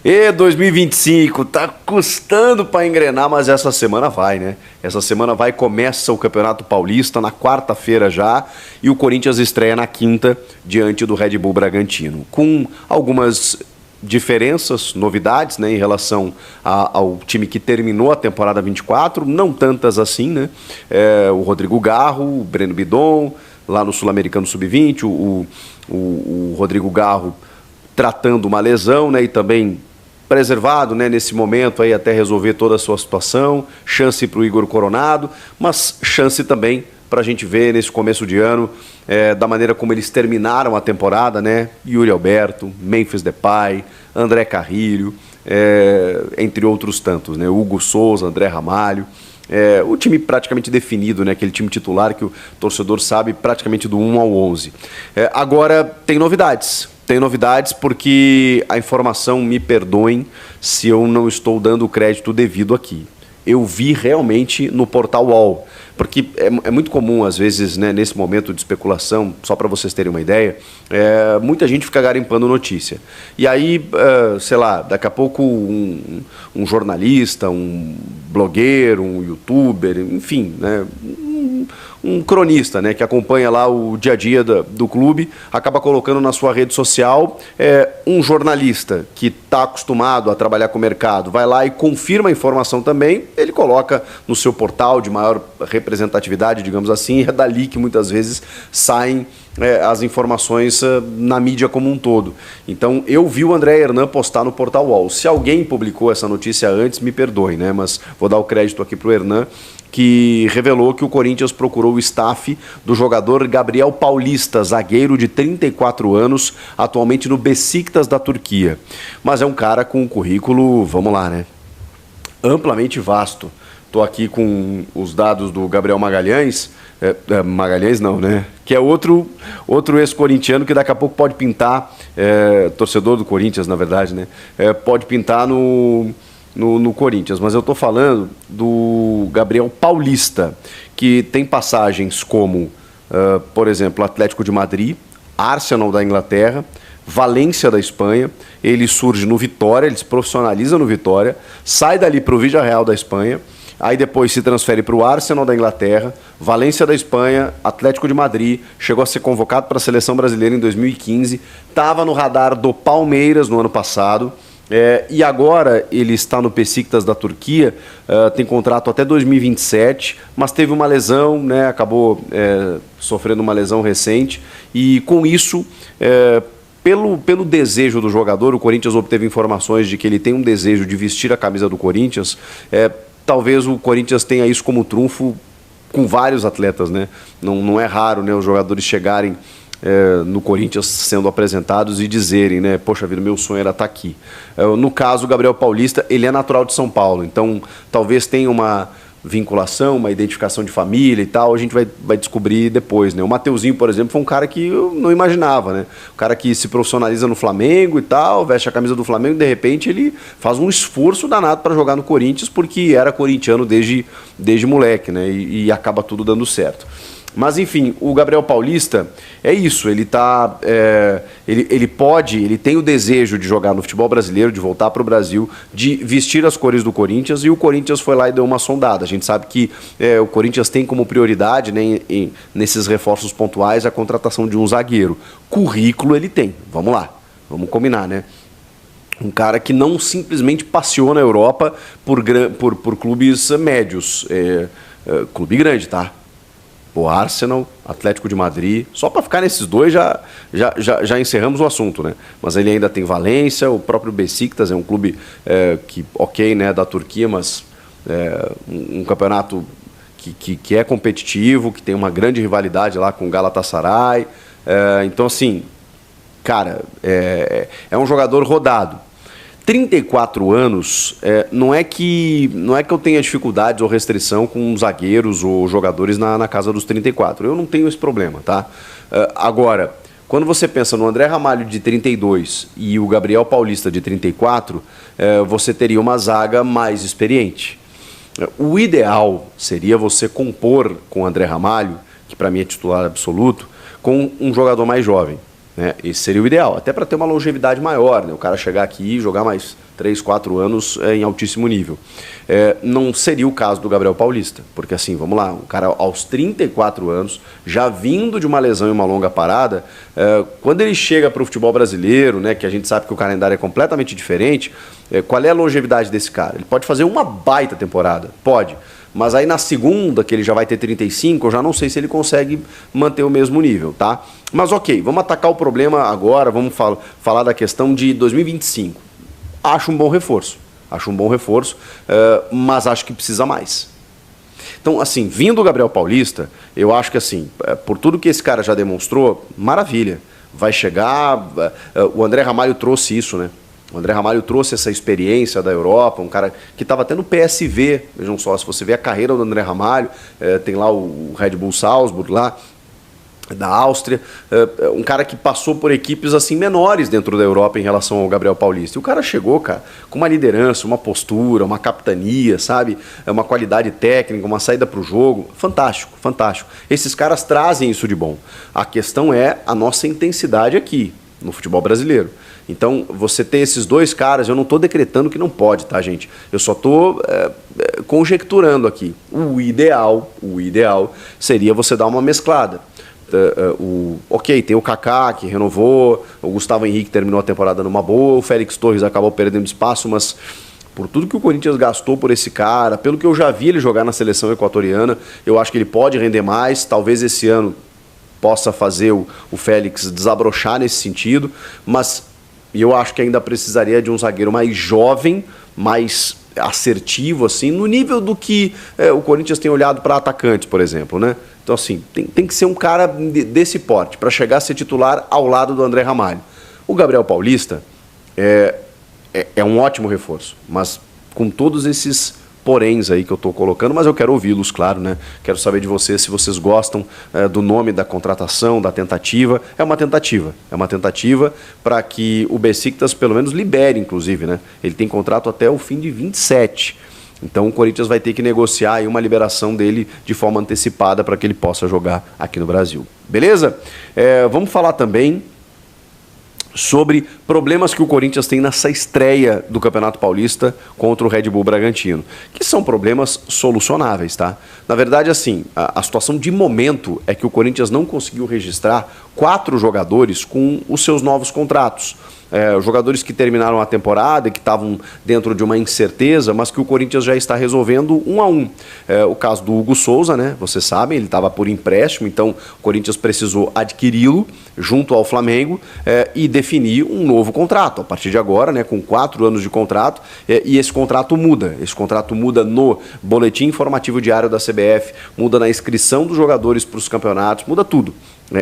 E 2025, tá custando para engrenar, mas essa semana vai, né? Essa semana vai, começa o Campeonato Paulista na quarta-feira já, e o Corinthians estreia na quinta diante do Red Bull Bragantino, com algumas diferenças, novidades, né, em relação ao time que terminou a temporada 24, não tantas assim, né? O Rodrigo Garro, o Breno Bidon, lá no Sul-Americano Sub-20, o Rodrigo Garro tratando uma lesão, né, e também preservado, né, nesse momento aí até resolver toda a sua situação, chance para o Igor Coronado, mas chance também para a gente ver nesse começo de ano, da maneira como eles terminaram a temporada, né, Yuri Alberto, Memphis Depay, André Carrilho, entre outros tantos, né, Hugo Souza, André Ramalho, o time praticamente definido, né, aquele time titular que o torcedor sabe praticamente do 1 ao 11. Agora tem novidades. Tem novidades porque a informação, me perdoem se eu não estou dando o crédito devido aqui. Eu vi realmente no portal UOL, porque é muito comum, às vezes, né, nesse momento de especulação, só para vocês terem uma ideia, muita gente fica garimpando notícia. E aí, sei lá, daqui a pouco um jornalista, um blogueiro, um youtuber, enfim, né, um cronista, né, que acompanha lá o dia a dia do clube, acaba colocando na sua rede social, um jornalista que está acostumado a trabalhar com o mercado, vai lá e confirma a informação também, ele coloca no seu portal de maior representatividade, digamos assim, e é dali que muitas vezes saem as informações na mídia como um todo. Então, eu vi o André Hernan postar no portal UOL. Se alguém publicou essa notícia antes, me perdoe, né, mas vou dar o crédito aqui para o Hernan, que revelou que o Corinthians procurou o staff do jogador Gabriel Paulista, zagueiro de 34 anos, atualmente no Besiktas da Turquia. Mas é um cara com um currículo, vamos lá, né, amplamente vasto. Estou aqui com os dados do Gabriel Magalhães, Magalhães não, né? Que é outro ex-corintiano que daqui a pouco pode pintar, torcedor do Corinthians, na verdade, né? Pode pintar no Corinthians, mas eu estou falando do Gabriel Paulista, que tem passagens como, por exemplo, Atlético de Madrid, Arsenal da Inglaterra, Valência da Espanha. Ele surge no Vitória, ele se profissionaliza no Vitória, sai dali para o Villarreal da Espanha, aí depois se transfere para o Arsenal da Inglaterra, Valência da Espanha, Atlético de Madrid, chegou a ser convocado para a Seleção Brasileira em 2015, estava no radar do Palmeiras no ano passado, e agora ele está no Besiktas da Turquia, tem contrato até 2027, mas teve uma lesão, né, acabou sofrendo uma lesão recente, e com isso, pelo desejo do jogador, o Corinthians obteve informações de que ele tem um desejo de vestir a camisa do Corinthians. Talvez o Corinthians tenha isso como trunfo com vários atletas, né? Não é raro, né, os jogadores chegarem no Corinthians sendo apresentados e dizerem, né, poxa vida, meu sonho era estar aqui. No caso, o Gabriel Paulista, ele é natural de São Paulo, então talvez tenha uma vinculação, uma identificação de família e tal, a gente vai descobrir depois, né? O Mateuzinho, por exemplo, foi um cara que eu não imaginava, né? O cara que se profissionaliza no Flamengo e tal, veste a camisa do Flamengo, de repente ele faz um esforço danado para jogar no Corinthians, porque era corintiano desde moleque, né? E acaba tudo dando certo. Mas enfim, o Gabriel Paulista é isso, ele tá, ele tem o desejo de jogar no futebol brasileiro, de voltar para o Brasil, de vestir as cores do Corinthians, e o Corinthians foi lá e deu uma sondada. A gente sabe que o Corinthians tem como prioridade, né, nesses reforços pontuais, a contratação de um zagueiro. Currículo ele tem, vamos lá, vamos combinar, né? Um cara que não simplesmente passeou na Europa por clubes médios, clube grande, tá? O Arsenal, Atlético de Madrid, só para ficar nesses dois já encerramos o assunto, né? Mas ele ainda tem Valência, o próprio Besiktas é um clube que, ok, né, da Turquia, mas um campeonato que é competitivo, que tem uma grande rivalidade lá com o Galatasaray. Então, assim, cara, é um jogador rodado. 34 anos, não é que eu tenha dificuldades ou restrição com zagueiros ou jogadores na casa dos 34. Eu não tenho esse problema, tá? Agora, quando você pensa no André Ramalho de 32 e o Gabriel Paulista de 34, você teria uma zaga mais experiente. O ideal seria você compor com o André Ramalho, que para mim é titular absoluto, com um jogador mais jovem. né? Esse seria o ideal, até para ter uma longevidade maior, né? O cara chegar aqui e jogar mais 3, 4 anos em altíssimo nível. Não seria o caso do Gabriel Paulista, porque assim, vamos lá, um cara aos 34 anos, já vindo de uma lesão e uma longa parada, quando ele chega para o futebol brasileiro, né, que a gente sabe que o calendário é completamente diferente, qual é a longevidade desse cara? Ele pode fazer uma baita temporada, pode, mas aí na segunda, que ele já vai ter 35, eu já não sei se ele consegue manter o mesmo nível, tá? Mas ok, vamos atacar o problema agora, vamos falar da questão de 2025. Acho um bom reforço, mas acho que precisa mais. Então, assim, vindo o Gabriel Paulista, eu acho que assim, por tudo que esse cara já demonstrou, maravilha, vai chegar, o André Ramalho trouxe isso, né? O André Ramalho trouxe essa experiência da Europa, um cara que estava até no PSV, vejam só, se você vê a carreira do André Ramalho, tem lá o Red Bull Salzburg, lá da Áustria, um cara que passou por equipes assim menores dentro da Europa em relação ao Gabriel Paulista. E o cara chegou, cara, com uma liderança, uma postura, uma capitania, sabe? Uma qualidade técnica, uma saída para o jogo. Fantástico, fantástico. Esses caras trazem isso de bom. A questão é a nossa intensidade aqui, no futebol brasileiro. Então, você ter esses dois caras, eu não estou decretando que não pode, tá, gente? Eu só estou conjecturando aqui. O ideal seria você dar uma mesclada. Ok, tem o Kaká que renovou, o Gustavo Henrique terminou a temporada numa boa, o Félix Torres acabou perdendo espaço, mas por tudo que o Corinthians gastou por esse cara, pelo que eu já vi ele jogar na seleção equatoriana, eu acho que ele pode render mais, talvez esse ano possa fazer o Félix desabrochar nesse sentido, mas eu acho que ainda precisaria de um zagueiro mais jovem, mais assertivo, assim, no nível do que o Corinthians tem olhado para atacantes, por exemplo, né? Então, assim, tem que ser um cara desse porte para chegar a ser titular ao lado do André Ramalho. O Gabriel Paulista é um ótimo reforço, mas com todos esses poréns aí que eu estou colocando, mas eu quero ouvi-los, claro, né? Quero saber de vocês se vocês gostam do nome da contratação, da tentativa. É uma tentativa para que o Besiktas pelo menos libere, inclusive, né? Ele tem contrato até o fim de 27. Então o Corinthians vai ter que negociar aí uma liberação dele de forma antecipada para que ele possa jogar aqui no Brasil. Beleza? Vamos falar também sobre problemas que o Corinthians tem nessa estreia do Campeonato Paulista contra o Red Bull Bragantino, que são problemas solucionáveis, tá? Na verdade, assim, a situação de momento é que o Corinthians não conseguiu registrar 4 jogadores com os seus novos contratos. Jogadores que terminaram a temporada e que estavam dentro de uma incerteza, mas que o Corinthians já está resolvendo um a um. O caso do Hugo Souza, né? Vocês sabem, ele estava por empréstimo, então o Corinthians precisou adquiri-lo junto ao Flamengo e definir um novo contrato. A partir de agora, né, com 4 anos de contrato, e esse contrato muda. Esse contrato muda no boletim informativo diário da CBF, muda na inscrição dos jogadores para os campeonatos, muda tudo.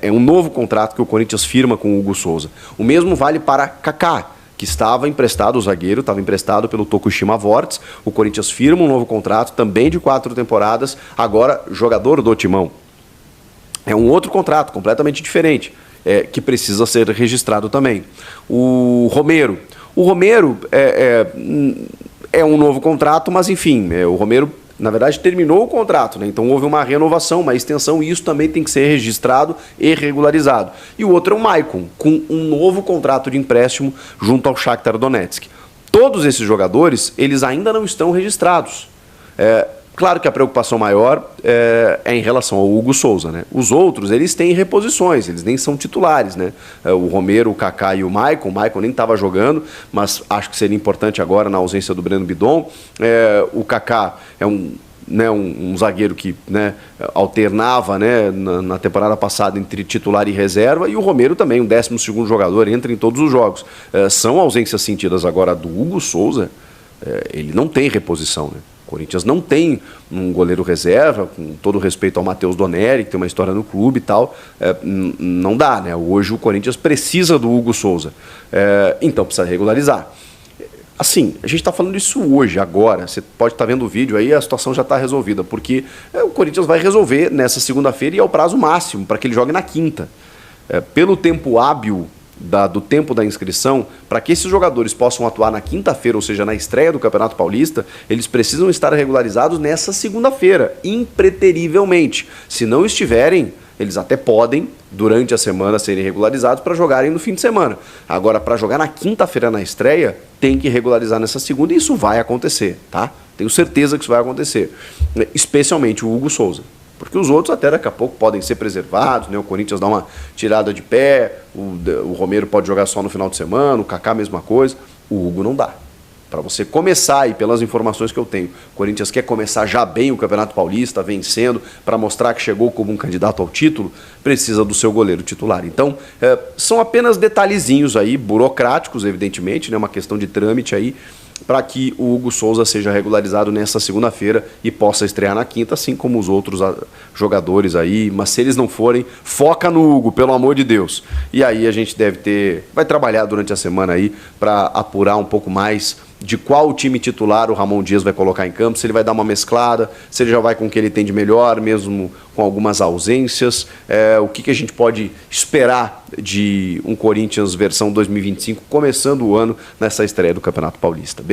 É um novo contrato que o Corinthians firma com o Hugo Souza. O mesmo vale para Kaká, que estava emprestado, o zagueiro, estava emprestado pelo Tokushima Vortis. O Corinthians firma um novo contrato, também de 4 temporadas, agora jogador do Timão. É um outro contrato, completamente diferente, que precisa ser registrado também. O Romero é um novo contrato, mas enfim, o Romero, na verdade, terminou o contrato, né? Então houve uma renovação, uma extensão, e isso também tem que ser registrado e regularizado. E o outro é o Maicon, com um novo contrato de empréstimo junto ao Shakhtar Donetsk. Todos esses jogadores, eles ainda não estão registrados. Claro que a preocupação maior é em relação ao Hugo Souza, né? Os outros, eles têm reposições, eles nem são titulares, né? O Romero, o Kaká e o Maicon nem estava jogando, mas acho que seria importante agora na ausência do Breno Bidon. O Kaká é um zagueiro que, né, alternava, né, na temporada passada entre titular e reserva, e o Romero também, um 12º jogador, entra em todos os jogos. São ausências sentidas agora do Hugo Souza, ele não tem reposição, né? O Corinthians não tem um goleiro reserva, com todo respeito ao Matheus Doneri, que tem uma história no clube e tal, não dá, né? Hoje o Corinthians precisa do Hugo Souza, então precisa regularizar. Assim, a gente está falando isso hoje, agora, você pode estar vendo o vídeo aí, a situação já está resolvida, porque o Corinthians vai resolver nessa segunda-feira e é o prazo máximo para que ele jogue na quinta. Pelo tempo hábil do tempo da inscrição, para que esses jogadores possam atuar na quinta-feira, ou seja, na estreia do Campeonato Paulista, eles precisam estar regularizados nessa segunda-feira, impreterivelmente. Se não estiverem, eles até podem, durante a semana, serem regularizados para jogarem no fim de semana. Agora, para jogar na quinta-feira na estreia, tem que regularizar nessa segunda e isso vai acontecer, tá? Tenho certeza que isso vai acontecer. Especialmente o Hugo Souza. Porque os outros até daqui a pouco podem ser preservados, né? O Corinthians dá uma tirada de pé, o Romero pode jogar só no final de semana, o Kaká a mesma coisa, o Hugo não dá. Para você começar, e pelas informações que eu tenho, o Corinthians quer começar já bem o Campeonato Paulista, vencendo, para mostrar que chegou como um candidato ao título, precisa do seu goleiro titular. Então, são apenas detalhezinhos aí, burocráticos, evidentemente, né? Uma questão de trâmite aí, para que o Hugo Souza seja regularizado nessa segunda-feira e possa estrear na quinta, assim como os outros jogadores aí. Mas se eles não forem, foca no Hugo, pelo amor de Deus. E aí a gente vai trabalhar durante a semana aí para apurar um pouco mais de qual time titular o Ramon Dias vai colocar em campo, se ele vai dar uma mesclada, se ele já vai com o que ele tem de melhor, mesmo com algumas ausências, o que a gente pode esperar de um Corinthians versão 2025, começando o ano nessa estreia do Campeonato Paulista.